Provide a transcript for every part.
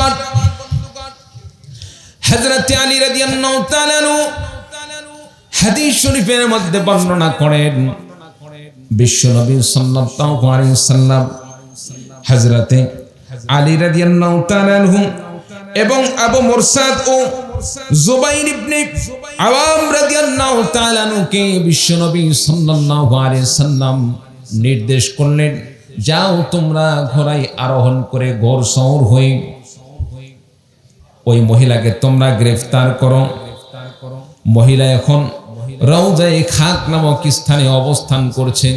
বন্ধুগণ, হযরত আলী রাদিয়াল্লাহু তাআলা আনহু হাদিস শরীফের মধ্যে বর্ণনা করেন, বিশ্বনবী সাল্লাল্লাহু আলাইহি সাল্লাম হযরত আলী রাদিয়াল্লাহু তাআলা আনহু এবং আবু মুরসাদ ও জুবাইর ইবনে আওয়াম রাদিয়াল্লাহু তাআলা আনহুকে বিশ্বনবী সাল্লাল্লাহু আলাইহি সাল্লাম নির্দেশ করলেন, যাও তোমরা ঘোড়ায় আরোহণ করে ঘোড়সওয়ার হয়ে ওই মহিলাকে তোমরা গ্রেফতার করো। মহিলা এখন রওজায়ে খাক নামক স্থানে অবস্থান করছেন।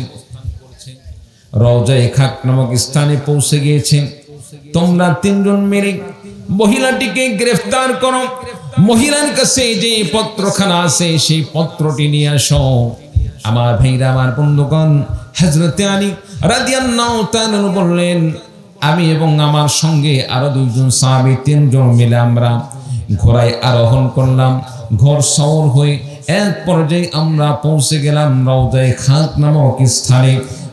রওজায়ে খাক নামক স্থানে পৌঁছে গিয়েছে। তোমরা তিনজন মিলে মহিলাটিকে গ্রেফতার করো। মহিলার কাছে যে পত্রখানা আছে সেই পত্রটি নিয়ে আসো। আমার ভাইরা, আমার বন্ধুগণ, হযরত আলী রাদিয়াল্লাহু তাআলা বললেন, আমি এবং আমার সঙ্গে আরো দুইজন সাহাবী, তিনজন মিলে আমরা ঘোড়ায় আরোহণ করলাম। ঘোড়সওয়ার হয়ে এক পর্যায়ে আমরা পৌঁছে গেলাম রওজায়ে খাক নামক স্থানে।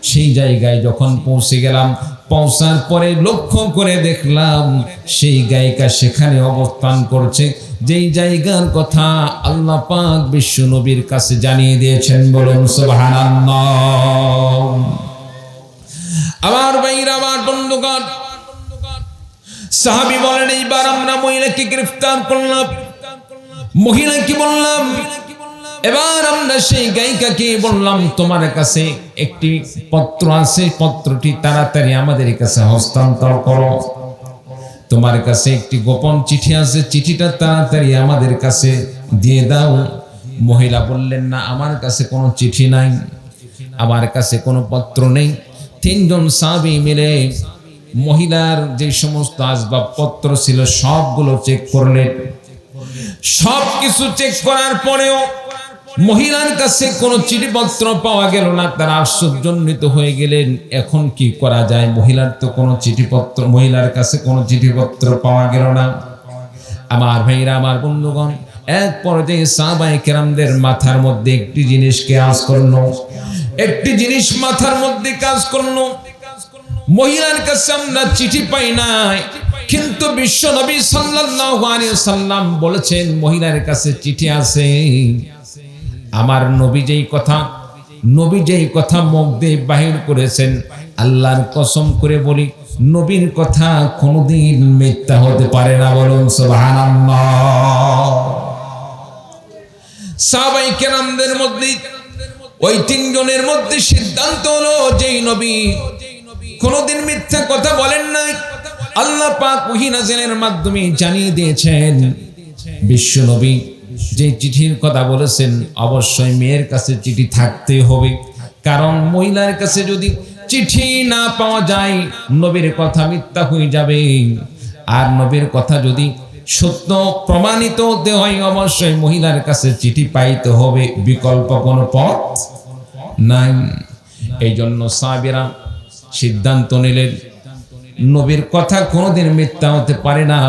সেই জায়গায় যখন পৌঁছে গেলাম, পৌঁছার পরে লক্ষ্য করে দেখলাম সেই গায়িকা সেখানে অবস্থান করছে, যেই জায়গার কথা আল্লাহ পাক বিশ্ব নবীর কাছে জানিয়ে দিয়েছেন। বলুন সুবহানাল্লাহ। আমার ভাইরা, আমার বন্ধুগণ, সাহাবী বলেন, এইবার আমরা মহিলাকে গ্রেফতার করলাম। মহিলাকে বললাম, এবার আমরা সেই গায়িকাকে বললাম, তোমার কাছে একটি পত্র আছে, পত্রটি তাড়াতাড়ি আমাদের কাছে হস্তান্তর করো। তোমার কাছে একটি গোপন চিঠি আছে, চিঠিটা তাড়াতাড়ি আমাদের কাছে দিয়ে দাও। মহিলা বললেন, না, আমার কাছে কোনো চিঠি নাই, আমার কাছে কোনো পত্র নেই। তিনজন সাহাবী মিলে মহিলার যে সমস্ত আসবাবপত্র ছিল সবগুলো চেক করলেন। সব কিছু চেক করার পরেও মহিলার কাছে কোনো চিঠিপত্র পাওয়া গেল না। তারা আশ্চর্যান্বিত হয়ে গেলেন, এখন কি করা যায়? মহিলার তো কোনো চিঠিপত্র, মহিলার কাছে কোনো চিঠিপত্র পাওয়া গেল না। আমার ভাইরা, আমার বন্ধুগণ, এক পর্যায়ে সাহাবায়ে কেরামদের মাথার মধ্যে একটি জিনিস কাজ করলো, একটি জিনিস মাথার মধ্যে কাজ করলো। মহিলার কাছে আমরা চিঠি পাই নাই, কিন্তু বিশ্ব নবী সাল্লাল্লাহু আলাইহি সাল্লাম বলেছেন মহিলার কাছে চিঠি আছে। আমার নবী যেই কথা মুখ দিয়ে বাহির করেছেন, আল্লাহর কসম করে বলি, নবীর কথা কোনোদিন মিথ্যা হতে পারে না। বলুন সুবহানাল্লাহ। সাহাবায়ে কেরামদের মধ্যে ওই তিনজনের মধ্যে সিদ্ধান্ত হলো, যেই নবী কোনোদিন মিথ্যা কথা বলেন নাই, আল্লাহ পাক ওহী নাযিলের মাধ্যমে জানিয়ে দিয়েছেন বিশ্ব নবী যে চিঠির কথা বলেছেন, অবশ্যই মেয়ের কাছে চিঠি থাকতে হবে। কারণ মহিলার কাছে যদি চিঠি না পাওয়া যায়, নবীর কথা মিথ্যা হয়ে যাবে। আর নবীর কথা যদি সত্য প্রমাণিত হতে হয়, অবশ্যই মহিলার কাছে চিঠি পাইতে হবে, বিকল্প কোনো পথ নাই। এই জন্য সাহাবীরা সিদ্ধান্ত নিলেন, নবীর কথা কোনোদিন মিথ্যা হতে পারে না,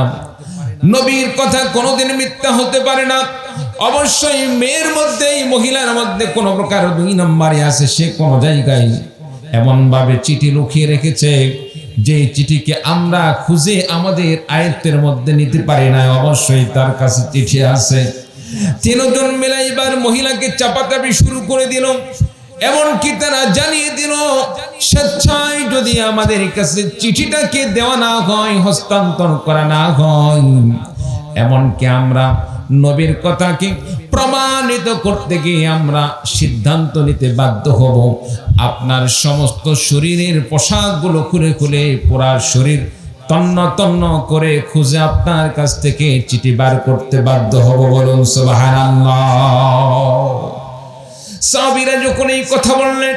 নবীর কথা কোনোদিন মিথ্যা হতে পারে না। অবশ্যই মেয়ের মধ্যে, মহিলার মধ্যে কোনো প্রকার দুই নম্বরে আছে। সে কোনো জায়গায় এমন ভাবে চিঠি লুকিয়ে রেখেছে যে চিঠিকে আমরা খুঁজে আমাদের আয়ত্তের মধ্যে নিতে পারি না, অবশ্যই তার কাছে চিঠি আছে। তিনজন মিলে এবার মহিলাকে চাপাচাপি শুরু করে দিল। এমনকি তারা জানিয়ে দিল, স্বেচ্ছায় যদি আমাদের কাছে চিঠিটাকে দেওয়া না হয়, হস্তান্তর করা না হয়, এমনকি আমরা নবীর কথাকে প্রমাণিত করতে গিয়ে আমরা সিদ্ধান্ত নিতে বাধ্য হব, আপনার সমস্ত শরীরের পোশাকগুলো খুলে খুলে পুরা শরীর তন্ন তন্ন করে খুঁজে আপনার কাছ থেকে চিঠি বার করতে বাধ্য হব। বলুন সুবহানাল্লাহ। সাহাবীরা যখন এই কথা বললেন,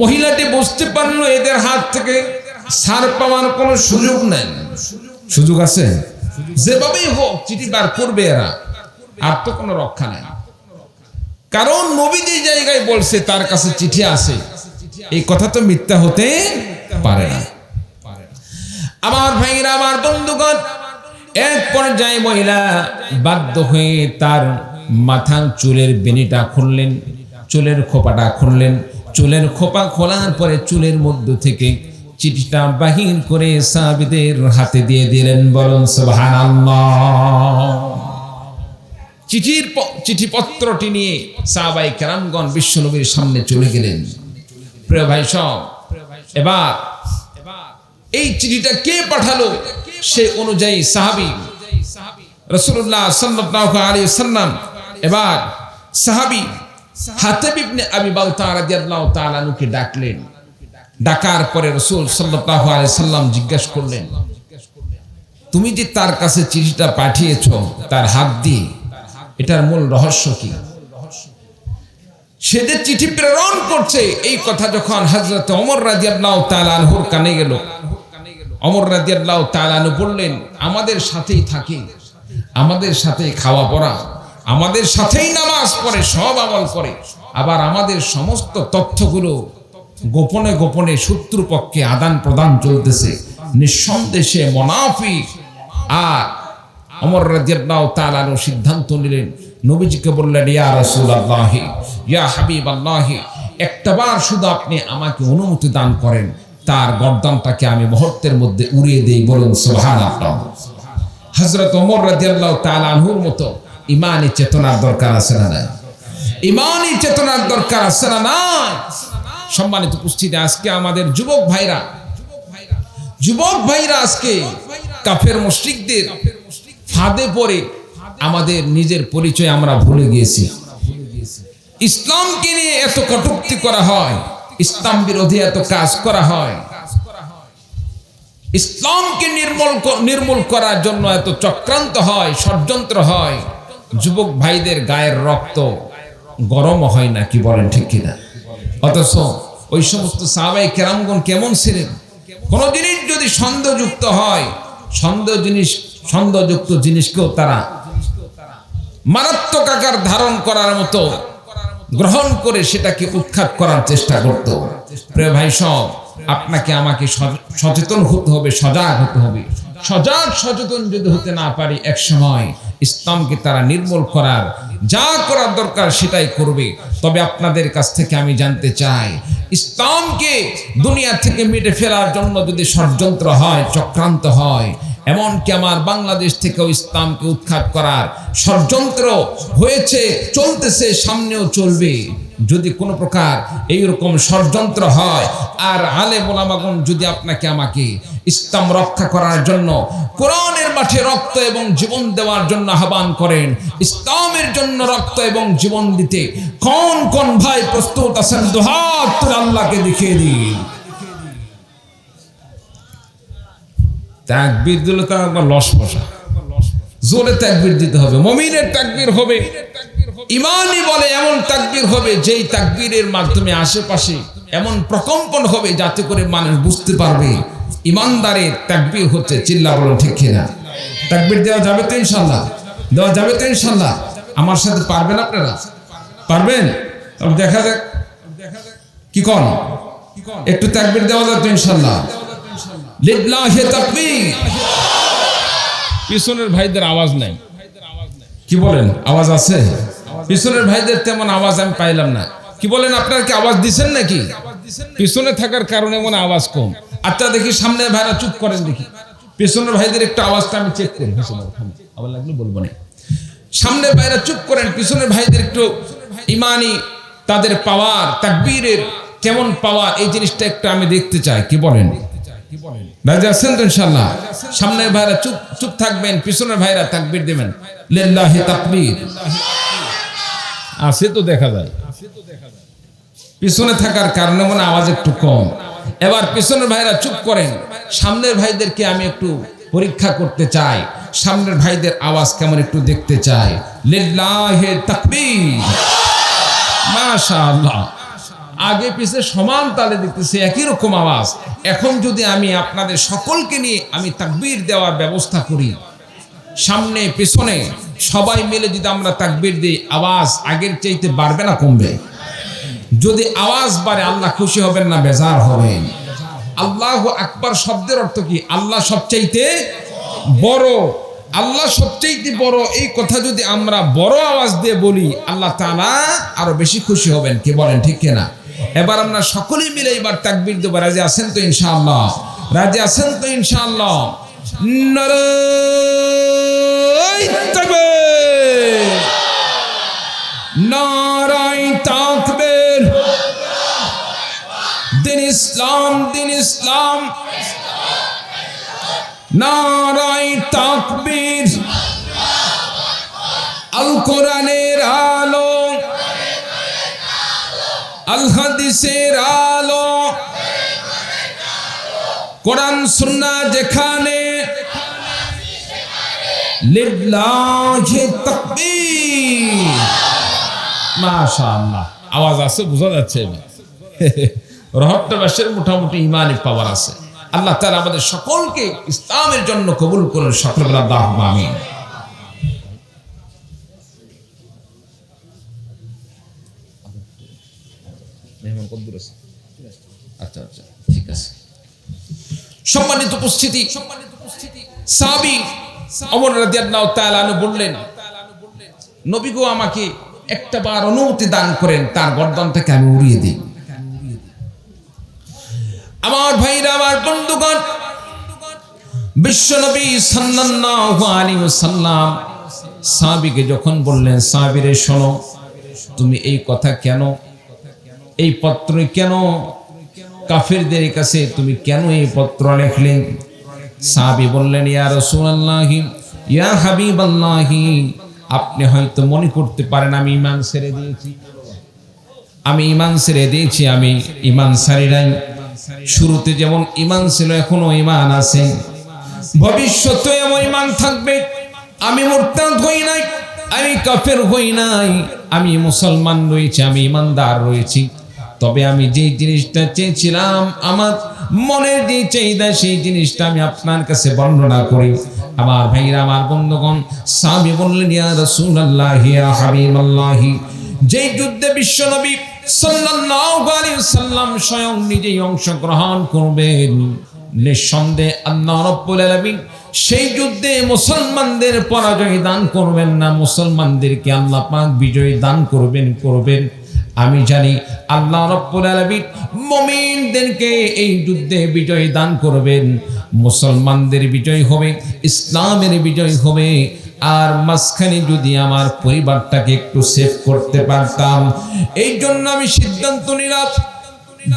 মহিলাটি বুঝতে পারলো এদের হাত থেকে ছাড় পাওয়ার কোনো সুযোগ নেই। সুযোগ আছে, যেভাবেই হোক চিঠি বার করবে এরা, আর তো কোনো রক্ষা নাই। কারণ নবী যে জায়গায় বলছে তার কাছে চিঠি আছে, এই কথা তো মিথ্যা হতে পারে না। আমার ভাইরা, আমার বন্ধুগণ, এক পর্যায়ে মহিলা বাধ্য হয়ে তার মাথার চুলের বেনিটা খুললেন, চুলের খোপাটা খুললেন। চুলের খোপা খোলার পরে চুলের মধ্য থেকে চিঠিটা বাহির করে সাহাবীদের হাতে দিয়ে দিলেন। বলুন সুবহানাল্লাহ। চিঠিপত্রটি নিয়ে সাহাবায়ে কেরামগণ বিশ্বনবীর সামনে চলে গেলেন। প্রিয় ভাই সব, এবার এই চিঠিটা কে পাঠালো সে অনুযায়ী সাহাবী রাসূলুল্লাহ সাল্লাল্লাহু আলাইহি ওয়াসাল্লাম এবার সাহাবী হাতিব ইবনে আবি বালতা রাদিয়াল্লাহু তাআলা আনহুকে ডাকলেন। ডাকার পরে রাসূল সাল্লাল্লাহু আলাইহি ওয়াসাল্লাম জিজ্ঞাসা করলেন, তুমি যে তার কাছে চিঠিটা পাঠিয়েছো তার হাত দিয়ে, এটার মূল রহস্য কি? সে যে চিঠি প্রেরণ করছে এই কথা যখন হযরত ওমর রাদিয়াল্লাহু তাআলা আনহুর কানে গেল, ওমর রাদিয়াল্লাহু তাআলা আনহু বললেন, আমাদের সাথেই থাকে, আমাদের সাথে খাওয়া পড়া, আমাদের সাথেই নামাজ পড়ে, সব আমল করে, আবার আমাদের সমস্ত তথ্যগুলো গোপনে গোপনে শত্রুপক্ষে আদান প্রদান চলতেছে, নিঃসন্দেহে মুনাফিক। আর ওমর রাদিয়াল্লাহু তাআলা আনহু সিদ্ধান্ত নিলেন, নবীজিকে বললেন, ইয়া রাসূলুল্লাহ, ইয়া হাবিবাল্লাহ, একটাবার শুধু আপনি আমাকে অনুমতি দান করেন, তার গর্দানটাকে আমি মুহূর্তের মধ্যে উড়িয়ে দেই। বলুন সুবহানাল্লাহ। হযরত ওমর রাদিয়াল্লাহু তাআলা আনহুর মতো ঈমানি চেতনার দরকার আছে না নাই? ঈমানি চেতনার দরকার আছে না নাই? সম্মানিত উপস্থিতি, আজকে আমাদের যুবক ভাইরা আজকে কাফের মুশরিকদের ফাঁদে পড়ে আমাদের নিজের পরিচয় আমরা ভুলে গিয়েছি। ইসলামকে নিয়ে এত কটূক্তি করা হয়, ইসলাম বিরোধী এত কাজ করা হয়, ইসলামকে নির্মূল করার জন্য এত চক্রান্ত হয়, ষড়যন্ত্র হয়। যুবক ভাইদের গায়ের রক্ত গরম হয় না, কি বলেন ঠিক কিনা? অথচ ওই সমস্ত সাহাবায়ে কেরামগণ কেমন ছিলেন? কোন জিনিস যদি সন্দেহযুক্ত হয়, সন্দেহযুক্ত জিনিসকেও তারা মারাত্মক আকার ধারণ করার মতো গ্রহণ করে সেটাকে উৎখাত করার চেষ্টা করত। প্রিয় ভাই সব, আপনাকে আমাকে সচেতন হতে হবে, সজাগ হতে হবে। সচেতন যদি হতে না পারি, এক সময় ইসলামকে তারা নির্মূল করার যা করার দরকার সেটাই করবে। তবে আপনাদের কাছ থেকে আমি জানতে চাই, ইসলামকে দুনিয়া থেকে মিটে ফেলার জন্য যদি ষড়যন্ত্র হয়, চক্রান্ত হয়, এমনকি আমার বাংলাদেশ থেকেও ইসলামকে উৎখাত করার ষড়যন্ত্র হয়েছে, চলতেছে, সামনেও চলবে। যদি কোনো প্রকার এইরকম ষড়যন্ত্র হয় আর আলেম ওলামাগণ যদি আপনাকে আমাকে ইসলাম রক্ষা করার জন্য কোরআনের মাঠে রক্ত এবং জীবন দেওয়ার জন্য আহ্বান করেন, ইসলামের জন্য রক্ত এবং জীবন দিতে কোন কোন ভাই প্রস্তুত আছেন? দুহাত তুলে আল্লাহকে দেখিয়ে দিন। তাকবীর দিলে তো একবার লস বসা, জোরে তাকবীর দিতে হবে। মুমিনের তাকবীর হবে, ঈমানি বলে এমন তাকবীর হবে যেই তাকবীরের মাধ্যমে আশেপাশে এমন প্রকম্পন হবে যাতে করে মানুষ বুঝতে পারবে ঈমানদারের তাকবীর হচ্ছে। চিল্লা বলুন ঠিক কিনা? তাকবীর দেওয়া যাবে তো ইনশাআল্লাহ? দেওয়া যাবে তো ইনশাআল্লাহ? আমার সাথে পারবেন আপনারা? পারবেন? তবে দেখা যাক কি কোন একটু তাকবীর দেওয়া যাবে তো ইনশাআল্লাহ? লিল্লাহি তাকবীর। পিছনের ভাইদের আওয়াজ নাই, কি বলেন? আওয়াজ আছে? পিছনের ভাইদের তেমন আওয়াজ আমি পাইলাম না। কি বলেন, আপনারা কি আওয়াজ দিচ্ছেন নাকি? পিছনে থাকার কারণে মনে আওয়াজ কম। আচ্ছা দেখি সামনের ভাইরা চুপ করেন, দেখি পিছনের ভাইদের একটু আওয়াজটা আমি চেক করি। আবার লাগলে বলবো না। সামনের ভাইরা চুপ করেন, পিছনের ভাইদের একটু ঈমানি তাদের পাওয়ার, তাকবীরের কেমন পাওয়ার, এই জিনিসটা একটু আমি দেখতে চাই। কি বলেন? রাজি আছেন তো ইনশাআল্লাহ? সামনের ভাইরা চুপ থাকবেন, পিছনের ভাইরা তাকবীর দেবেন। লিল্লাহি তাকবীর। আছে তো দেখা যায়, পিছনে থাকার কারণে মনে আওয়াজ একটু কম। এবার পিছনের ভাইরা চুপ করেন, সামনের ভাইদেরকে আমি একটু পরীক্ষা করতে চাই, সামনের ভাইদের আওয়াজ কেমন একটু দেখতে চাই। লিল্লাহি তাকবীর। মাশাআল্লাহ, আগে পিছে সমান তালে দেখতেছে, একই রকম আওয়াজ। এখন যদি আমি আপনাদের সকলকে নিয়ে আমি তাকবীর দেওয়ার ব্যবস্থা করি, সামনে পেছনে সবাই মিলে যদি আমরা তাকবীর দিই, আওয়াজ আগের চাইতে বাড়বে না কমবে? যদি আওয়াজ বাড়ে আল্লাহ খুশি হবেন না বেজার হবেন? আল্লাহু আকবার শব্দের অর্থ কি? আল্লাহ সবচাইতে বড়, আল্লাহ সবচাইতে বড়। এই কথা যদি আমরা বড় আওয়াজ দিয়ে বলি, আল্লাহ তাআলা আরো বেশি খুশি হবেন। কি বলেন ঠিক কিনা? এবার আমরা সকলেই মিলে এবার তাকবীর দেব। রাজি আছেন তো ইনশাআল্লাহ? রাজি আছেন তো ইনশাআল্লাহ? নারায়ে তাকবীর, নারায়ে তাকবীর। দিন ইসলাম, দিন ইসলাম। নারায়ে তাকবীর। আল কোরআনের আলো, আল হাদিসের আলো, কোরআন সুন্নাহ যেখানে, লিল্লাহি তাকবীর। মাশাআল্লাহ, আওয়াজ আছে, বোঝা যাচ্ছে। রহমতবাসের মোটামুটি ইমানি পাওয়ার আছে। আল্লাহ তাআলা আমাদের সকলকে ইসলামের জন্য কবুল করুন। সকলে বলেন আল্লাহুম্মা আমিন। আচ্ছা আচ্ছা, ঠিক আছে। সম্মানিত উপস্থিতি, সাহাবী ওমর রাদিয়াল্লাহু তাআলা আনহু বললেন, নবী গো, আমাকে একটা বার অনুমতি দান করেন, তার গর্দনটাকে আমি উড়িয়ে দিই। আমার ভাইরা, আমার বন্ধুগণ, বিশ্বনবী সাল্লাল্লাহু আলাইহি ওয়াসাল্লাম সাহাবীকে যখন বললেন, সাহাবীরে শোনো, তুমি এই কথা কেন, এই পত্র কেন, কাফেরদের কাছে তুমি কেন এই পত্র লিখলে? সাহাবী বললেন, ইয়া রাসূলুল্লাহি, ইয়া হাবিবাল্লাহি, আপনি হয়তো মনে করতে পারেন আমি ঈমান ছেড়ে দিয়েছি, আমি ঈমান ছেড়ে দিয়েছি, আমি ঈমান ছাড়ি নাই। শুরুতে যেমন ঈমান ছিল, এখনো ঈমান আছে, ভবিষ্যতে এমন ঈমান থাকবে। আমি মুরতাদ হই নাই, আমি কাফের হই নাই, আমি মুসলমান রয়েছি, আমি ঈমানদার রয়েছি। তবে আমি যে জিনিসটা চেয়েছিলাম, আমার মনের যে চাহিদা, সেই জিনিসটা আমি আপনার কাছে বর্ণনা করি। আমার ভাইরা, আমার বন্ধুগণ, সাহাবী বললেন, ইয়া রাসূলুল্লাহ, ইয়া হাবিবাল্লাহি, যেই যুদ্ধে বিশ্বনবী সাল্লাল্লাহু আলাইহি ওয়াসাল্লাম স্বয়ং নিজেই অংশগ্রহণ করবেন, নিঃসন্দেহে আল্লাহ রাব্বুল আলামিন সেই যুদ্ধে মুসলমানদের পরাজয় দান করবেন না, মুসলমানদেরকে আল্লাহ পাক বিজয় দান করবেন। আমি জানি আল্লাহ রাব্বুল আলামিন মুমিনদেরকে এই যুদ্ধে বিজয় দান করবেন, মুসলমানদের বিজয় হবে, ইসলামের বিজয় হবে। আর মাঝখানে যদি আমার পরিবারটাকে একটু সেভ করতে পারতাম, এই জন্য আমি সিদ্ধান্ত নিলাম,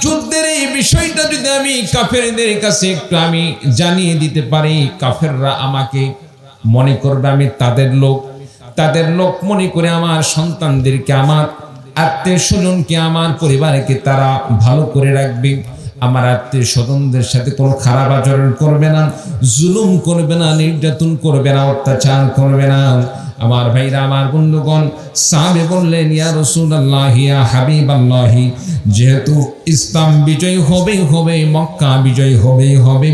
যুদ্ধের এই বিষয়টা যদি আমি কাফেরদের কাছে একটু আমি জানিয়ে দিতে পারি, কাফেররা আমাকে মনে করবে আমি তাদের লোক মনে করে আমার সন্তানদেরকে, আমার আত্মীয় স্বজনকে, আমার পরিবারকে তারা ভালো করে রাখবে, আমার আত্মীয় স্বজনদের সাথে কোনো খারাপ আচরণ করবে না, জুলুম করবে না, নির্যাতন করবে না, অত্যাচার করবে না। আমার ভাইরা, আমার বন্ধুগণ, সাহাবী বললেন, ইয়া রাসূলুল্লাহ, ইয়া হাবিবাল্লাহি, যেহেতু ইসলাম বিজয় হবে, মক্কা বিজয় হবে,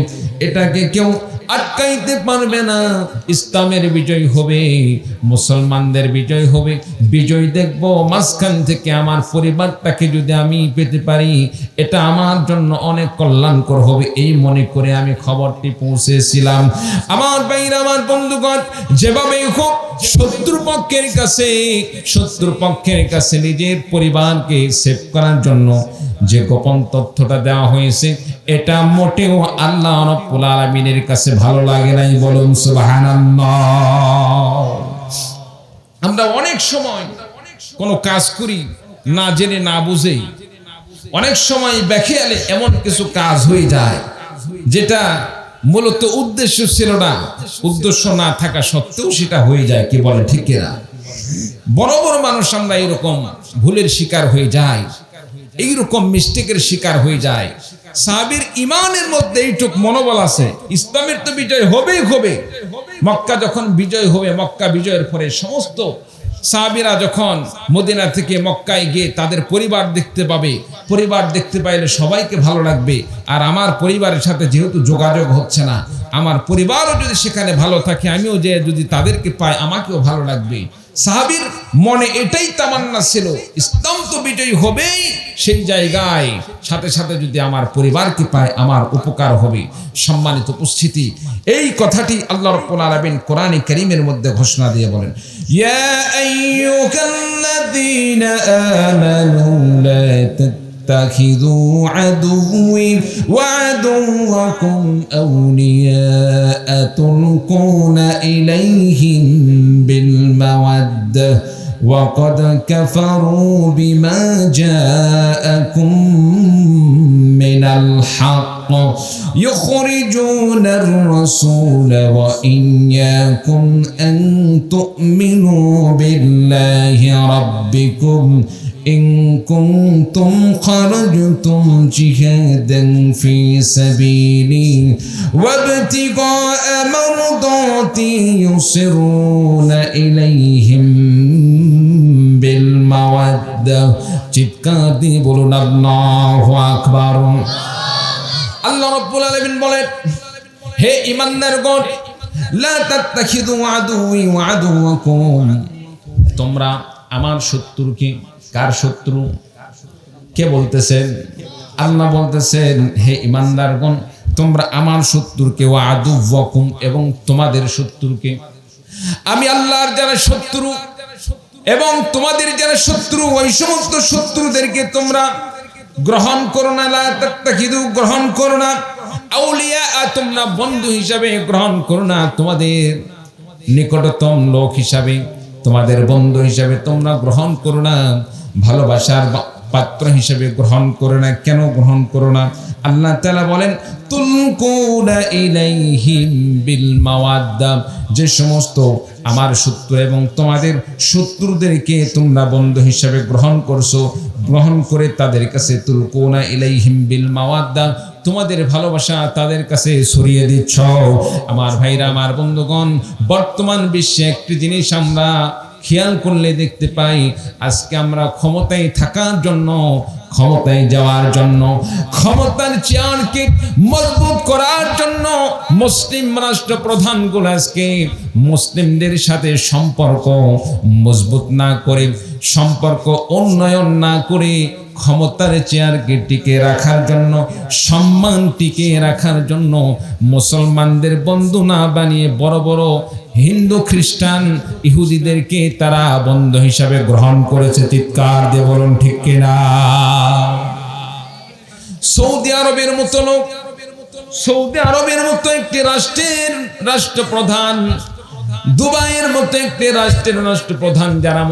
এটাকে কেউ আটকাইতে পারবে না। ইসলামের বিজয় হবে, মুসলমানদের বিজয় হবে, বিজয় দেখব। মাঝখান থেকে আমার পরিবারটাকে যদি আমি পেতে পারি, এটা আমার জন্য অনেক কল্যাণকর হবে, এই মনে করে আমি খবরটি পৌঁছেছিলাম। আমার ভাইরা, আমার বন্ধুগণ, যেভাবে হোক শত্রুপক্ষের কাছে নিজের পরিবারকে সেভ করার জন্য যে গোপন তথ্যটা দেওয়া হয়েছে, এটা মোটেও আল্লাহ রাব্বুল আলামিনের কাছে ভালো লাগে নাই। বলুন সুবহানাল্লাহ। আমরা অনেক সময় কোনো কাজ করি না জেনে, না বুঝেই, অনেক সময় বেখেয়ালে এমন কিছু কাজ হয়ে যায় যেটা মূলত উদ্দেশ্য ছিল না, উদ্দেশ্য না থাকা সত্ত্বেও সেটা হয়ে যায়। কি বলে, ঠিক কিনা? বড় বড় মানুষ আমরা এরকম ভুলের শিকার হয়ে যাই, এইরকম মিস্টেকের শিকার হয়ে যায়। সাহাবীর ঈমানের মধ্যে এইটুক মনোবল আছে, ইসলামের তো বিজয় হবে। মক্কা যখন বিজয় হবে, মক্কা বিজয়ের পরে সমস্ত সাহাবীরা যখন মদিনা থেকে মক্কায় গিয়ে তাদের পরিবার দেখতে পাবে, পরিবার দেখতে পাইলে সবাইকে ভালো লাগবে। আর আমার পরিবারের সাথে যেহেতু যোগাযোগ হচ্ছে না, আমার পরিবারও যদি সেখানে ভালো থাকে, আমিও যে যদি তাদেরকে পাই, আমাকেও ভালো লাগবে। সাহাবীর মনে এটাই তামান্না ছিল, ইসলাম তো বিজয়ী হবেই, সেই জায়গায় সাথে সাথে যদি আমার পরিবারকে পায়, আমার উপকার হবে। সম্মানিত উপস্থিতি, এই কথাটি আল্লাহ রাব্বুল আলামিন কোরআনে কারীমের মধ্যে ঘোষণা দিয়ে বলেন, ইয়া আইয়ুহাল্লাযীনা আমানু লা تتخذوا عدوي وعدوكم أولياء تلقون إليهم بالمودة وقد كفروا بما جاءكم من الحق يخرجون الرسول وإياكم أن تؤمنوا بالله ربكم إن كنتم خرجتم جهادا في سبيلي وابتغاء مرضاتي يصرون إليهم بالمودة চিৎকার দিয়ে বলুন আল্লাহু আকবার। আল্লাহ রাব্বুল আলামিন বলেন, হে ঈমানদারগণ, লা তাত্তাখিযু আদুওয়ি ওয়া আদুওয়াকুম, তোমরা আমার শত্রুকে, কার শত্রু? কে বলতেছেন? আল্লাহ বলতেছেন, হে ঈমানদারগণ, তোমরা আমার শত্রুকে, ওয়া আদুওয়াকুম, এবং তোমাদের শত্রুকে। আমি আল্লাহর যারা শত্রু এবং তোমাদের যারা শত্রু, ওই সমস্ত শত্রুদেরকে তোমরা গ্রহণ করো না। লা তাত্তাখিযু, গ্রহণ করো না। আউলিয়া, তোমরা বন্ধু হিসাবে গ্রহণ করো না। তোমাদের নিকটতম লোক হিসাবে, তোমাদের বন্ধু হিসাবে তোমরা গ্রহণ করো না। ভালোবাসার পাত্র হিসেবে গ্রহণ করো না। কেন গ্রহণ করো না? আল্লাহ তাআলা বলেন, তুলকুনা ইলাইহিম বিল মাওয়াদ্দা, যে সমস্ত আমার শত্রু এবং তোমাদের শত্রুদেরকে তোমরা বন্ধু হিসেবে গ্রহণ করছো, গ্রহণ করে তাদের কাছে তুলকুনা ইলাইহিম বিল মাওয়াদ্দা, তোমাদের ভালোবাসা তাদের কাছে ছড়িয়ে দিচ্ছ। আমার ভাইরা, আমার বন্ধুগণ, বর্তমান বিশ্বে একটি জিনিস আমরা খেয়াল করলে দেখতে পাই, আজকে আমরা ক্ষমতায় থাকার জন্য, ক্ষমতায় যাওয়ার জন্য, ক্ষমতার চেয়ারকে মজবুত করার জন্য মুসলিম রাষ্ট্রপ্রধানগুলো আজকে মুসলিমদের সাথে সম্পর্ক মজবুত না করে, সম্পর্ক উন্নয়ন না করে, ক্ষমতার চেয়ারকে টিকে রাখার জন্য, সম্মান টিকে রাখার জন্য মুসলমানদের বন্ধু না বানিয়ে বড় বড় হিন্দু, খ্রিস্টান, ইহুদিদেরকে তারা বন্ধু হিসাবে গ্রহণ করেছে। চিৎকার দিয়ে বলুন ঠিক কিনা? সৌদি আরবের মতো লোক, সৌদি আরবের মতো একটি রাষ্ট্রের রাষ্ট্রপ্রধান, দুবাইয়ের মতো একটি রাষ্ট্রের রাষ্ট্রপ্রধান, যারা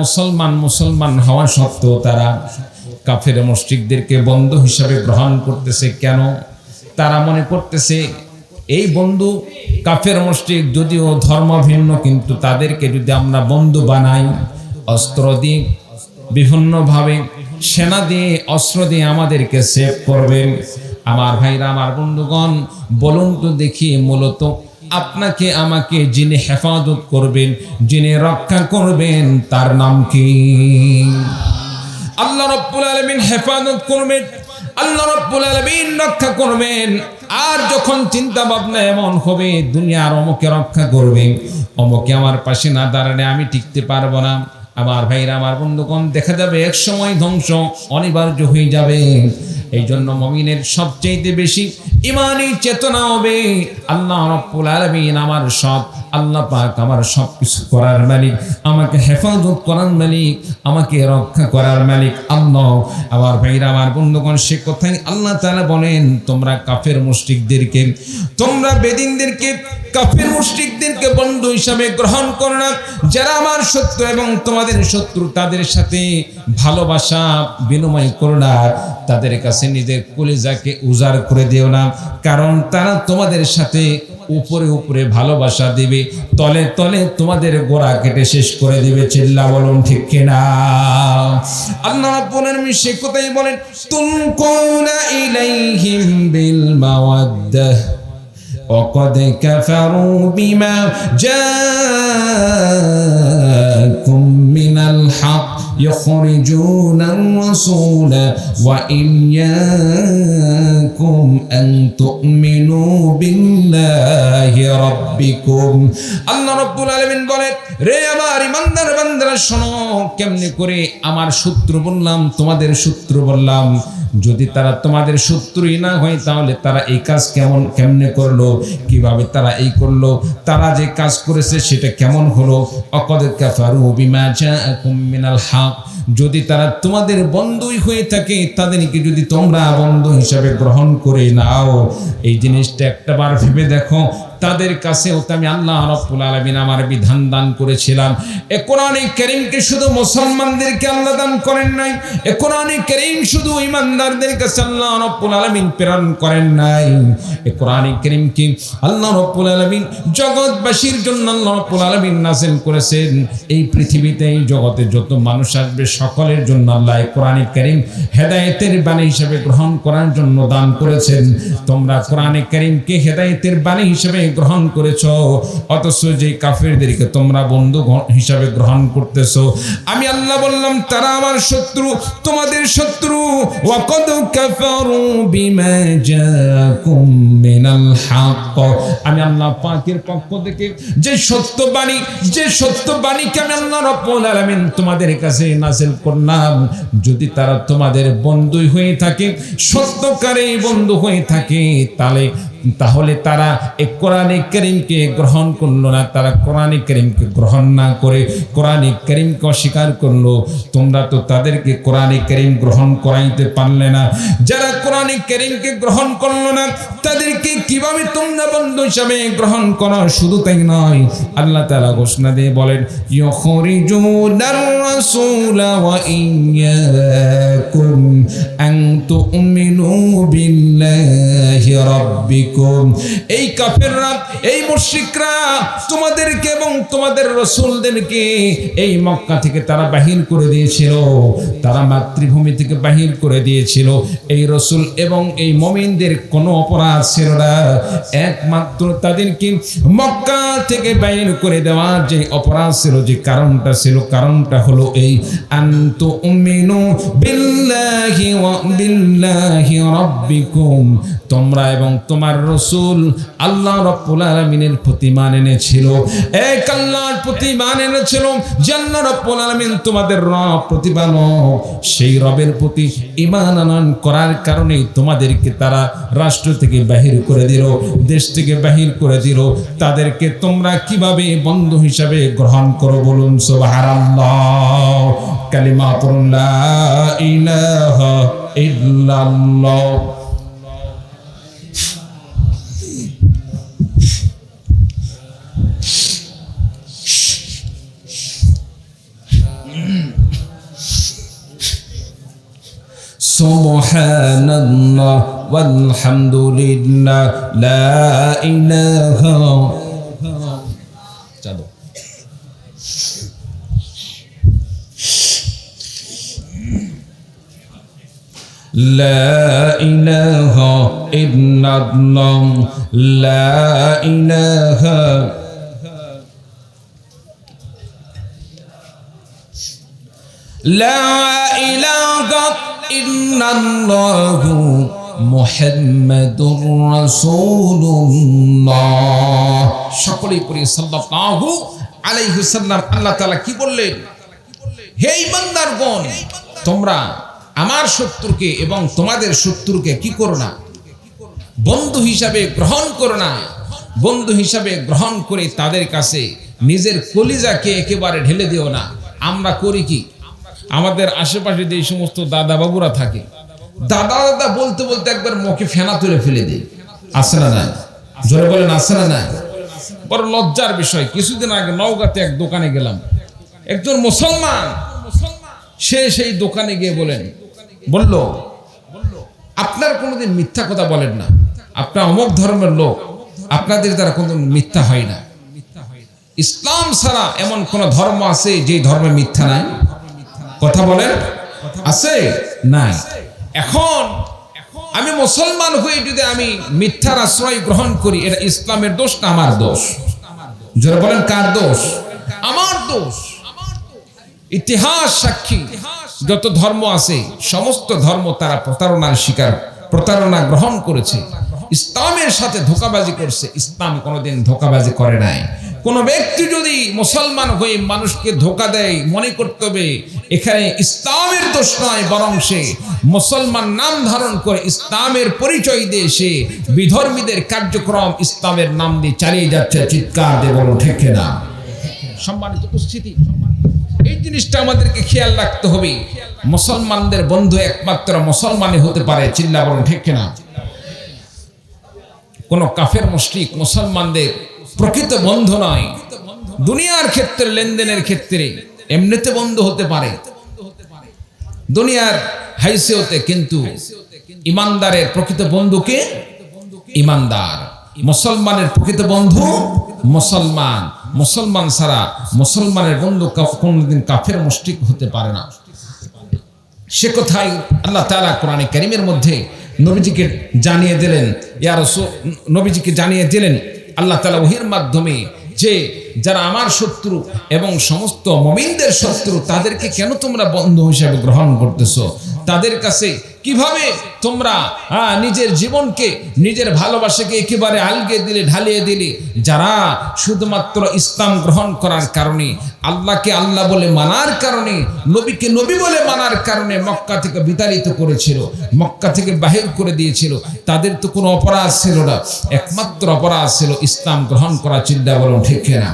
মুসলমান হওয়া সত্ত্বেও তারা কাফের মুশরিকদেরকে বন্ধু হিসাবে গ্রহণ করতেছে। কেন? তারা মনে করতেছে এই বন্ধু কাফের মুশরিক যদিও ধর্ম ভিন্ন, কিন্তু তাদেরকে যদি আমরা বন্ধু বানাই, অস্ত্র দিয়ে, বিভিন্নভাবে সেনা দিয়ে, অস্ত্র দিয়ে আমাদেরকে সেভ করবেন। আমার ভাইরা, আমার বন্ধুগণ, বলুন তো দেখি, মূলত আপনাকে আমাকে যিনি হেফাজত করবেন, যিনি রক্ষা করবেন, তার নাম কি? আল্লাহ রাব্বুল আলামিন হেফাজত করবেন, আল্লাহ রাব্বুল আলামিন রক্ষা করবেন। আর যখন চিন্তা ভাবনা এমন হবে, দুনিয়ার অমুকে রক্ষা করবে, অমুকে আমার পাশে না দাঁড়ালে আমি টিকতে পারবো না, আমার ভাইরা, আমার বন্ধুগণ, দেখা যাবে এক সময় ধ্বংস অনিবার্য হয়ে যাবে। এই জন্য মুমিনের সবচেয়ে বেশি ঈমানি চেতনা হবে আল্লাহ রাব্বুল আলামিন আমার সব, আল্লাহ পাক আমার সব কিছু করার মালিক, আমাকে হেফাজত করার মালিক, আমাকে রক্ষা করার মালিক আল্লাহ। আমার ভাইরা, আমার বন্ধুগণ, সে কথাই আল্লাহ তাআলা বলেন, তোমরা কাফের মুশরিকদেরকে, তোমরা বেদিনদেরকে, কাফের মুশরিকদেরকে বন্ধু হিসাবে গ্রহণ করো না। যারা আমার শত্রু এবং তোমাদের শত্রু, তাদের সাথে ভালোবাসা বিনিময় করো না। তাদের কাছে নিজের কলিজাকে উজাড় করে দিও না, কারণ তারা তোমাদের সাথে উপরে উপরে ভালোবাসা দিবে, তলে তলে তোমাদের গোড়া কেটে শেষ করে দিবে। চিল্লা বলুন ঠিক কিনা? আল্লাহ রাব্বুল আলামিন সে কথাই বলেন, তুলকুনা ইলাইহিম বিল মাওয়াদ্দাহ وقد كفروا بما جاءكم من الحق يخرجون الرسول وإياكم أن تؤمنوا بالله ربكم। আল্লাহ রাব্বুল আলামিন বলেন, রে আমার ইমানদার বান্দারা শোনো, কেমনে করে আমার শত্রু বললাম, তোমাদের শত্রু বললাম। যদি তারা তোমাদের শত্রুই না হয়, তাহলে তারা এই কাজ কেমনে করলো, কিভাবে তারা এই করলো, তারা যে কাজ করেছে সেটা কেমন হলো? অকদ কাফারু বিমা জাআকুম মিনাল হক, হক, যদি তারা তোমাদের বন্ধুই হয়ে থাকে তাদেরকে যদি তোমরা বন্ধু হিসাবে গ্রহণ করে নাও, এই জিনিসটা একটাবার ভেবে দেখো, তাদের কাছেও তো আমি আল্লাহ রাব্বুল আলামিন আমার বিধান দান করেছিলাম। এ কোরআনে কারীমকে শুধু মুসলমানদেরকে আল্লাহ দান করেন নাই, এ কোরআনে কারীম শুধু ঈমানদারদের কাছে আল্লাহ রাব্বুল আলামিন প্রেরণ করেন নাই, এ কোরআনে কারীমকে আল্লাহ রাব্বুল আলামিন জগৎবাসীর জন্য আল্লাহ রাব্বুল আলামিন নাযিল করেছেন। এই পৃথিবীতে এই জগতে যত মানুষ আসবে সকলের জন্য আল্লাহ এই কোরআনে কারীম হেদায়েতের বাণী হিসেবে গ্রহণ করার জন্য দান করেছেন। তোমরা কোরআনে কারীমকে হেদায়েতের বাণী হিসেবে গ্রহণ করেছো, অথচ যে কাফেরদেরকে তোমরা বন্ধু হিসাবে গ্রহণ করতেছো, আমি আল্লাহ বললাম তারা আমার শত্রু, তোমাদের শত্রু। ওয়াকাদ কাফারু বিমা জাকুম মিনাল হক, আমি আল্লাহ পাকের পক্ষ থেকে যে সত্যবাণীকে আমি আল্লাহ রাব্বুল আলামিন তোমাদের কাছে নাযিল করলাম, যদি তারা তোমাদের বন্ধু হয়ে থাকে, সত্যকারেই বন্ধু হয়ে থাকে, তাহলে তারা এই কোরআনে কারীমকে গ্রহণ করলো না। তারা কোরআনে কারীমকে গ্রহণ না করে কোরআনে কারীমকে অস্বীকার করলো। তোমরা তো তাদেরকে কোরআনে কারীম গ্রহণ করাইতে পারলে না। যারা কোরআনে কারীমকে গ্রহণ করলো না তাদেরকে কিভাবে তোমরা বন্ধু হিসাবে গ্রহণ করো? শুধু তাই নয়, আল্লাহ তাআলা ঘোষণা দিয়ে বলেন, ইউখরিজুনার রাসূলা ওয়া ইয়্যাকুম আন তুমিনু বিল্লাহি রাব্বিকুম। এই কাফেররা, এই মুশরিকরা তোমাদেরকে এবং তোমাদের রাসূলদেরকে এই মক্কা থেকে তারা বাহির করে দিয়েছিল, তারা মাতৃভূমি থেকে বাহির করে দিয়েছিল। এই রাসূল এবং এই মুমিনদের কোনো অপরাধ ছিল না, একমাত্র তাদেরকে মক্কা থেকে বাহির করে দেওয়ার যে অপরাধ ছিল, যে কারণটা হলো এই আনতু উমিনু বিল্লাহি রাব্বিকুম, তোমরা এবং তোমার রাসূল আল্লাহ রাব্বুল আলামিনের প্রতি ঈমান এনেছিল, এক আল্লাহর প্রতি ঈমান এনেছিল। যে আল্লাহ রাব্বুল আলামিন তোমাদের রব, প্রতিপালক, সেই রবের প্রতি ঈমান আনয়ন করার কারণে তোমাদেরকে তারা রাষ্ট্র থেকে বাহির করে দিল, দেশ থেকে বাহির করে দিল। তাদেরকে তোমরা কিভাবে বন্ধু হিসাবে গ্রহণ করো? বলুন সুবহানাল্লাহ। কালিমাতুন লা ইলাহা ইল্লাল্লাহ। সুবহানাল্লাহ ওয়ালহামদুলিল্লাহ লা ইলাহা চলো লা ইলাহা ইল্লাল্লাহ লা ইলাহা লা ইলাহা ইল্লাল্লাহু মুহাম্মাদুর রাসূলুল্লাহ। সকলেই পড়ি সাল্লাল্লাহু আলাইহি ওয়াসাল্লাম। আল্লাহ তাআলা কি বললেন? হে ঈমানদারগণ, তোমরা আমার শত্রুকে এবং তোমাদের শত্রুকে কি করো না? বন্ধু হিসাবে গ্রহণ করো না। বন্ধু হিসাবে গ্রহণ করে তাদের কাছে নিজের কলিজাকে একেবারে ঢেলে দিও না। আমরা করি কি? আমাদের আশেপাশে যে সমস্ত দাদা বাবুরা থাকে, দাদা দাদা বলতে বলতে একবার মুখে ফেনা তুলে ফেলে দেয়। আছে না নাই? জোরে বলেন, আছে না নাই? বড় লজ্জার বিষয়। কিছুদিন আগে নওগাঁতে এক দোকানে গেলাম, একজন মুসলমান সে সেই দোকানে গিয়ে বলল, আপনার কোনোদিন মিথ্যা কথা বলেন না, আপনার অমুক ধর্মের লোক, আপনাদের দ্বারা কোনো মিথ্যা হয় না। ইসলাম ছাড়া এমন কোন ধর্ম আছে যে ধর্মে মিথ্যা নাই? কথা বলেন, আছে? নাই। এখন আমি মুসলমান হয়ে যদি আমি মিথ্যার আশ্রয় গ্রহণ করি, এটা ইসলামের দোষ না আমার দোষ? যারা বলেন কার দোষ? আমার দোষ। ইতিহাস সাক্ষী, যত ধর্ম আছে সমস্ত ধর্ম তারা প্রতারণার শিকার, প্রতারণা গ্রহণ করেছে, ইসলামের সাথে ধোঁকাবাজি করছে। ইসলাম কোনোদিন ধোঁকাবাজি করে নাই। কোন ব্যক্তি যদি মুসলমান হয়ে মানুষকে ধোঁকা দেয়, মনে করতে হবে এখানে ইসলামের দোষ নয়, বরং সে মুসলমান নাম ধারণ করে ইসলামের পরিচয় দিয়ে সে বিধর্মীদের কার্যক্রম ইসলামের নাম দিয়ে চালিয়ে যাচ্ছে। চিৎকার দিয়ে বলো ঠিক না? সম্মানিত উপস্থিতি, এই জিনিসটা আমাদেরকে খেয়াল রাখতে হবে। মুসলমানদের বন্ধু একমাত্র মুসলমানই হতে পারে, চিল্লা বলুন ঠিক কিনা? কোন কাফের মুশরিক মুসলমানদের প্রকৃত বন্ধু নয়। দুনিয়ার ক্ষেত্রে, লেনদেনের ক্ষেত্রে এমনিতে বন্ধু হতে পারে দুনিয়ার হাইসিয়তে, কিন্তু ইমানদারের প্রকৃত বন্ধুকে ইমানদার, মুসলমানের প্রকৃত বন্ধু মুসলমান। মুসলমান ছাড়া মুসলমানের বন্ধু কোনদিন কাফের মুশরিক হতে পারে না। সে কথাই আল্লাহ তাআলা কোরআনে কারীমের মধ্যে নবীজিকে জানিয়ে দিলেন। ইয়া রাসূল, নবীজিকে জানিয়ে দিলেন আল্লাহ তাআলা ওহীর মাধ্যমে যে যারা আমার শত্রু এবং সমস্ত মুমিনদের শত্রু, তাদেরকে কেন তোমরা বন্ধু হিসেবে গ্রহণ করতেছো? তাদের কাছে কিভাবে তোমরা নিজের জীবনকে, নিজের ভালোবাসাকে একেবারে আলগে দিলে, ঢালিয়ে দিলে? যারা শুধুমাত্র ইসলাম গ্রহণ করার কারণে, আল্লাহকে আল্লাহ বলে মানার কারণে, নবীকে নবী বলে মানার কারণে মক্কা থেকে বিতাড়িত করেছিল, মক্কা থেকে বাহির করে দিয়েছিল, তাদের তো কোনো অপরাধ ছিল না। একমাত্র অপরাধ ছিল ইসলাম গ্রহণ করা। চিন্তা বলুন ঠিক না?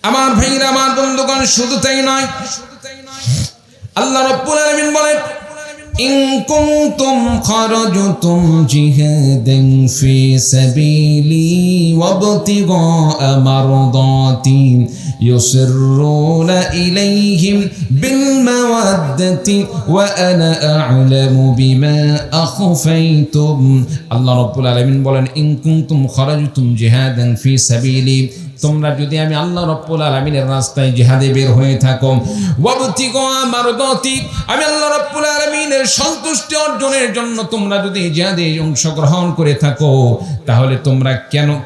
আমার ভাইরা, আমার বন্ধুগণ, শুধু তাই নয়, আল্লাহ রাব্বুল আলামিন বলেন, ইন কুনতুম খারাজতুম জিহাদান ফি সাবিলি ওয়াবতিগা মারদাতি ইউসিরুনা ইলাইহিম বিল মাওয়াদ্দাতি ওয়া আনা আ'লামু বিমা আখফাইতুম। আল্লাহ রাব্বুল আলামিন বলেন, ইন কুনতুম খারাজতুম জিহাদান ফি সাবিলি, তোমরা যদি আমি আল্লাহ রাব্বুল আলামিনের রাস্তায় জিহাদে বের হয়ে থাকো, ওয়াবতিগা মারদাতি, আমি আল্লাহ রাব্বুল আলামিনের সন্তুষ্টি অর্জনের জন্য তোমরা যদি জিহাদে অংশগ্রহণ করে থাকো, তাহলে তোমরা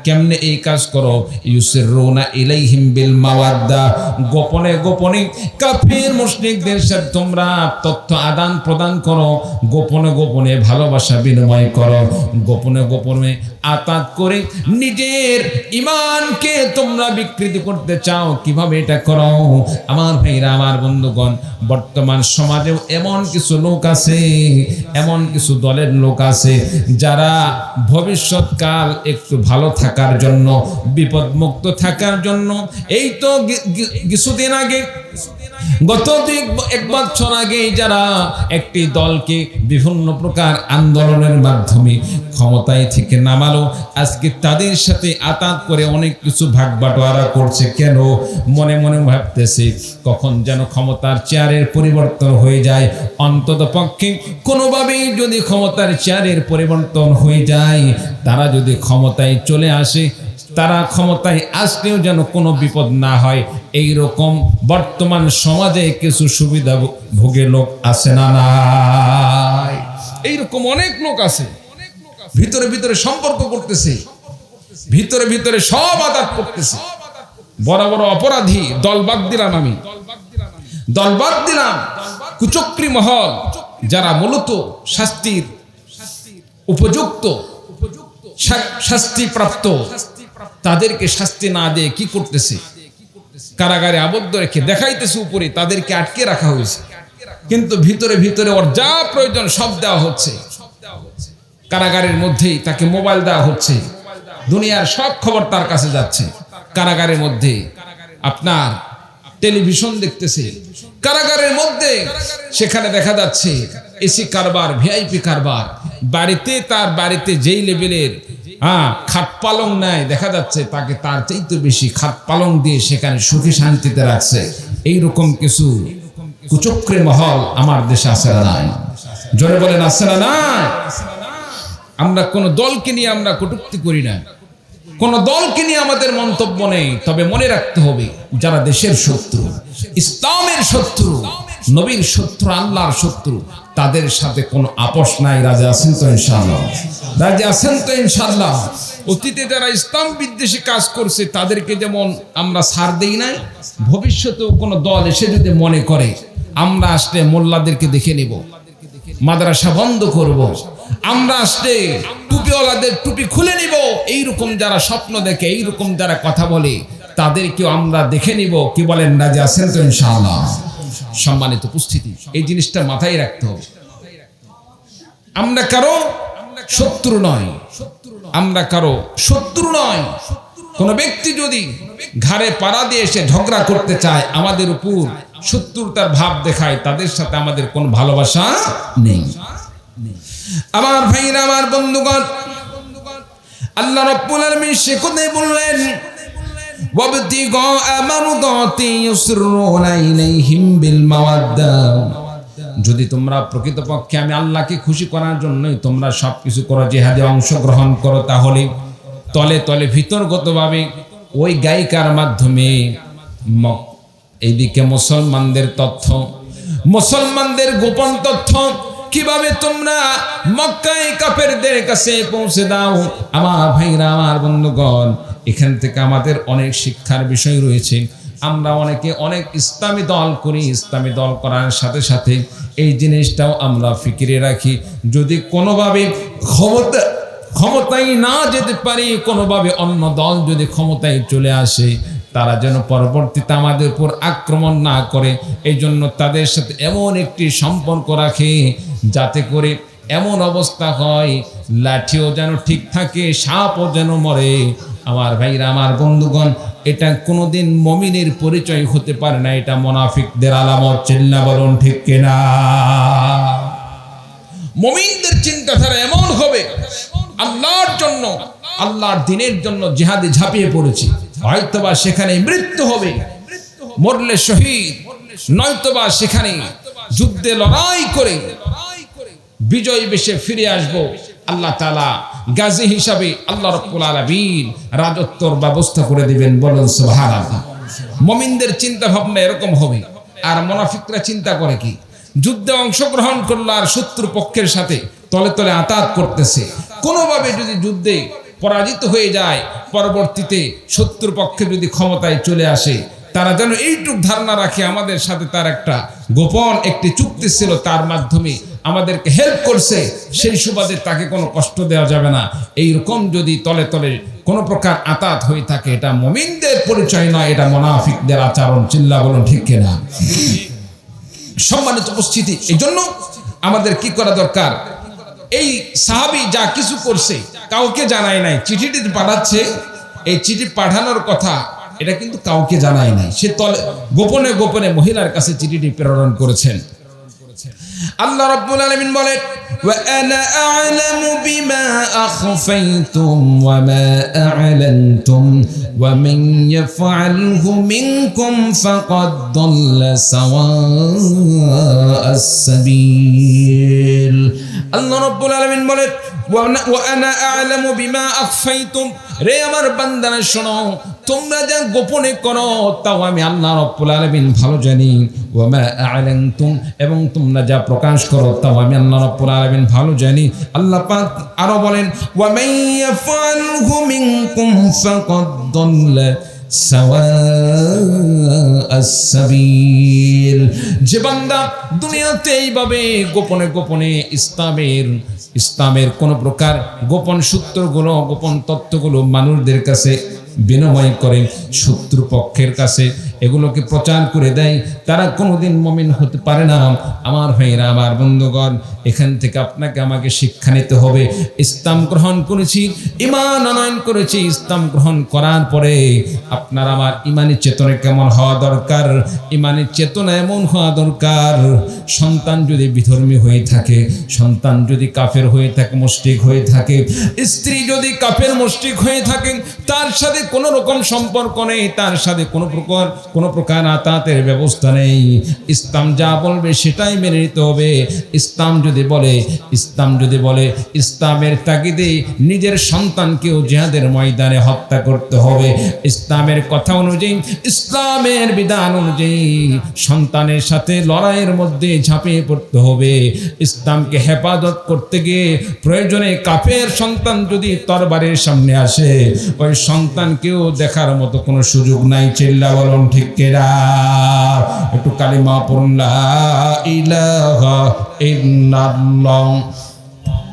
কেমনে এই কাজ করো? ইউসিরুনা ইলাইহিম বিল মাওয়াদ্দা, গোপনে গোপনে কাফির মুশরিকদের সাথে তোমরা তথ্য আদান প্রদান করো, গোপনে গোপনে ভালোবাসা বিনিময় করো, গোপনে গোপনে আতাত করে নিজের ঈমানকে তোমরা বিকৃতি করতে চাও। কিভাবে এটা করো? আমার ভাইরা, আমার বন্ধুগণ, বর্তমান সমাজেও এমন কিছু লোক আছে, এমন কিছু দলের লোক আছে, যারা ভবিষ্যৎকাল একটু ভালো থাকার জন্য, বিপদমুক্ত থাকার জন্য, এই তো কিছুদিন আগে, গত এক বছর আগে যারা একটি দলকে বিভিন্ন প্রকার আন্দোলনের মাধ্যমে ক্ষমতায় থেকে নামালো, আজকে তাদের সাথে আতাত করে অনেক কিছু ভাগ বাটোয়ারা করছে। কেন? মনে মনে ভাবতেছে কখন যেন ক্ষমতার চেয়ারের পরিবর্তন হয়ে যায়। অন্তত পক্ষে কোনোভাবেই যদি ক্ষমতার চেয়ারের পরিবর্তন হয়ে যায়, তারা যদি ক্ষমতায় চলে আসে, তারা ক্ষমতায় আসলেও যেন কোনো বিপদ না হয়। এই রকম বর্তমান সমাজে কিছু সুবিধা ভোগী লোক আছে না নাই? এইরকম অনেক লোক আছে, ভিতরে ভিতরে সম্পর্ক করতেছে, ভিতরে ভিতরে সব আদাত করতেছে। বড় বড় অপরাধী দল বাদ দিলাম, আমি দল বাদ দিলাম। কুচক্রী মহল, যারা মূলত শাস্তির উপযুক্ত, শাস্তিপ্রাপ্ত, তাদেরকে শাস্তি না দিয়ে কি করতেছে? কারাগারে আবদ্ধ রেখে দেখাইতেছে উপরে তাদেরকে আটকে রাখা হয়েছে, কিন্তু ভিতরে ভিতরে ওর যা প্রয়োজন সব দেওয়া হচ্ছে। কারাগারের মধ্যেই তাকে মোবাইল দেওয়া হচ্ছে, দুনিয়ার সব খবর তার কাছে যাচ্ছে। কারাগারের মধ্যে আপনার টেলিভিশন দেখতেছে, কারাগারের মধ্যে সেখানে দেখা যাচ্ছে এসি কারবার, ভিআইপি কারবার। বাড়িতে, তার বাড়িতে যেই লেভেলের খাট পালং নাই, দেখা যাচ্ছে তাকে তার চাইতে বেশি খাট পালং দিয়ে সেখানে সুখী শান্তিতে রাখছে। এইরকম কিছু কুচক্রী মহল আমার দেশে আছে না নাই? জোরে বলেন, আছে না নাই? আমরা কোন দলকে নিয়ে আমরা কটূক্তি করি না, কোন দলকে নিয়ে আমাদের মন্তব্য নেই। তবে মনে রাখতে হবে, যারা দেশের শত্রু, ইসলামের শত্রু, নবীর শত্রু, আল্লাহর শত্রু, তাদের সাথে কোনো আপোষ নাই। রাজা আছেন তো ইনশাআল্লাহ? রাজা আছেন তো ইনশাআল্লাহ? অতীতে যারা ইসলাম বিদ্বেষী কাজ করছে তাদেরকে যেমন আমরা ছাড় দেই নাই, ভবিষ্যতেও কোনো দল এসে যদি মনে করে আমরা আসলে মোল্লাদেরকে দেখে নিব, মাদ্রাসা বন্ধ করব, আমরা আসলে টুপিওয়ালাদের টুপি খুলে নিব, এইরকম যারা স্বপ্ন দেখে, এইরকম যারা কথা বলে, তাদেরকেও আমরা দেখে নিব। কি বলেন? রাজা আছেন তো ইনশাআল্লাহ? সম্মানিত উপস্থিতি, এই জিনিসটা মাথায় রাখতে হবে। আমরা কারো শত্রু নয়, আমরা কারো শত্রু নয়। কোন ব্যক্তি যদি ঘাড়ে পাড়া দিয়ে এসে ঝগড়া করতে চায়, আমাদের উপর শত্রুতার ভাব দেখায়, তাদের সাথে আমাদের কোনো ভালোবাসা নেই। আমার ভাইরা, আমার বন্ধুগণ, আল্লাহ রাব্বুল আলামিন সে কথাই বললেন, ওয়াবতিগা মারদাতি ইউসরুনা ইলাইহিম বিল মাওয়াদ্দা। যদি তোমরা প্রকৃতপক্ষে আমি আল্লাহকে খুশি করার জন্যই তোমরা সবকিছু করো, জিহাদে অংশগ্রহণ করো, তাহলে তলে তলে ভিতরগতভাবে ওই গায়িকার মাধ্যমে এইদিকে মুসলমানদের তথ্য, মুসলমানদের গোপন তথ্য কিভাবে তোমরা মক্কায় কাফেরদের কাছে পৌঁছে দাও। আমার ভাইরা, আমার বন্ধুগণ, এখান থেকে আমাদের অনেক শিক্ষার বিষয় রয়েছে। আমরা অনেকে অনেক ইসলামী দল করি, ইসলামী দল করার সাথে সাথে এই জিনিসটাও আমরা ফিকিরে রাখি, যদি কোনোভাবে ক্ষমতায় না যেতে পারি, কোনোভাবে অন্য দল যদি ক্ষমতায় চলে আসে, তারা যেন পরবর্তীতে আমাদের উপর আক্রমণ না করে, এই জন্য তাদের সাথে এমন একটি সম্পর্ক রাখে যাতে করে এমন অবস্থা হয় লাঠিও যেন ঠিক থাকে, সাপও যেন মরে। আমার ভাইরা, আমার বন্ধুগণ, এটা কোনোদিন মুমিনের পরিচয় হতে পারে না, এটা মুনাফিকদের আলামত। চিল্লা বলুন ঠিক কিনা? মুমিনদের চিন্তাধারা এমন হবে, আল্লাহর জন্য, আল্লাহর দ্বীনের জন্য জিহাদে ঝাঁপিয়ে পড়েছি, হয়তোবা সেখানে মৃত্যু হবে, মরলে শহীদ, নয়তোবা সেখানে যুদ্ধে লড়াই করে বিজয় বেশে ফিরে আসব। আল্লাহ তাআলা গাজী হিসাবে আল্লাহ রাব্বুল আলামিন রাজত্বর ব্যবস্থা করে দিবেন। বলুন সুবহানাল্লাহ। মুমিনদের চিন্তা ভাবনা এরকম হবে। আর মুনাফিকরা চিন্তা করে কি? যুদ্ধে অংশগ্রহণ করলো আর শত্রু পক্ষের সাথে তলে তলে আতাত করতেছে। কোনোভাবে যদি যুদ্ধে পরাজিত হয়ে যায়, পরবর্তীতে শত্রু পক্ষে যদি ক্ষমতায় চলে আসে, তারা যেন এইটুক ধারণা রাখে আমাদের সাথে তার একটা গোপন একটি চুক্তি ছিল, তার মাধ্যমে আমাদেরকে হেল্প করছে, সেই সুবাদে তাকে কোনো কষ্ট দেওয়া যাবে না। এইরকম যদি তলে তলে কোনো প্রকার আতাত হয়ে থাকে, এটা মুমিনদের পরিচয় নয়, এটা মুনাফিকদের আচরণ। চিল্লা বলুন ঠিক কিনা? সম্মানিত উপস্থিতি, এই জন্য আমাদের কি করা দরকার? এই সাহাবী যা কিছু করছে কাউকে জানায় নাই, চিঠিটি পাঠাচ্ছে, এই চিঠি পাঠানোর কথা এটা কিন্তু কাউকে জানায় নাই, সে গোপনে গোপনে মহিলার কাছে চিঠিটি প্রেরণ করেছেন। আল্লাহ রাব্বুল আলামিন বলেন, ওয়া আনা আ'লামু বিমা আখফাইতুম ওয়া মা আ'লানতুম ওয়া মান ইয়াফআলহু মিনকুম ফাকাদ দাল্লা সাওয়া'আস সাবিল। আল্লাহ রাব্বুল আলামিন বলেন, ওয়া আনা আ'লামু বিমা আখফাইতুম, রে আমার বান্দারা শোনো, তোমরা যা গোপনে করো তাও আমি আল্লাহ রাব্বুল আলামিন ভালো জানি। ওয়া মা আ'লানতুম, এবং তোমরা যা প্রকাশ করো তাও আমি আল্লাহ রাব্বুল আলামিন ভালো জানি। আল্লাহ পাক আরো বলেন, ওয়া মান ইয়াফআলহু মিনকুম ফাকাদ দাল্লা সাওয়া'আস সাবিল। যে বান্দা দুনিয়াতে এইভাবে গোপনে গোপনে ইসলামের কোন প্রকার গোপন সূত্রগুলো, গোপন তত্ত্বগুলো মানুষদের কাছে বিনিময় করে, শত্রু পক্ষের কাছে এগুলোকে প্রচার করে দেয়, তারা কোনোদিন মুমিন হতে পারে না। আমার ভাইরা, আমার বন্ধুগণ, এখান থেকে আপনাকে আমাকে শিক্ষা নিতে হবে। ইসলাম গ্রহণ করেছি, ঈমান আনয়ন করেছি, ইসলাম গ্রহণ করার পরে আপনার আমার ঈমানি চেতনা কেমন হওয়া দরকার? ঈমানি চেতনা এমন হওয়া দরকার, সন্তান যদি বিধর্মী হয়ে থাকে, সন্তান যদি কাফের হয়ে থাকে, মুশরিক হয়ে থাকে, স্ত্রী যদি কাফের মুশরিক হয়ে থাকে, তার সাথে কোনো রকম সম্পর্ক নেই, তার সাথে কোনো প্রকার আতাতের ব্যবস্থা নেই। ইসলাম যা বলবে সেটাই মেনে নিতে হবে। ইসলাম যদি বলে ইসলামের তাগিদে নিজের সন্তানকেও জিহাদের ময়দানে হত্যা করতে হবে, ইসলামের কথা অনুযায়ী, ইসলামের বিধান অনুযায়ী সন্তানের সাথে লড়াইয়ের মধ্যে ঝাঁপিয়ে পড়তে হবে। ইসলামকে হেফাজত করতে গিয়ে প্রয়োজনে কাফের সন্তান যদি তরবারের সামনে আসে, ওই সন্তানকেও দেখার মতো কোনো সুযোগ নাই। চিল্লা বলুন ঠিক কিনা? একটু কালিমা পড়ুন, লা ইলাহা ইল্লাল্লাহ।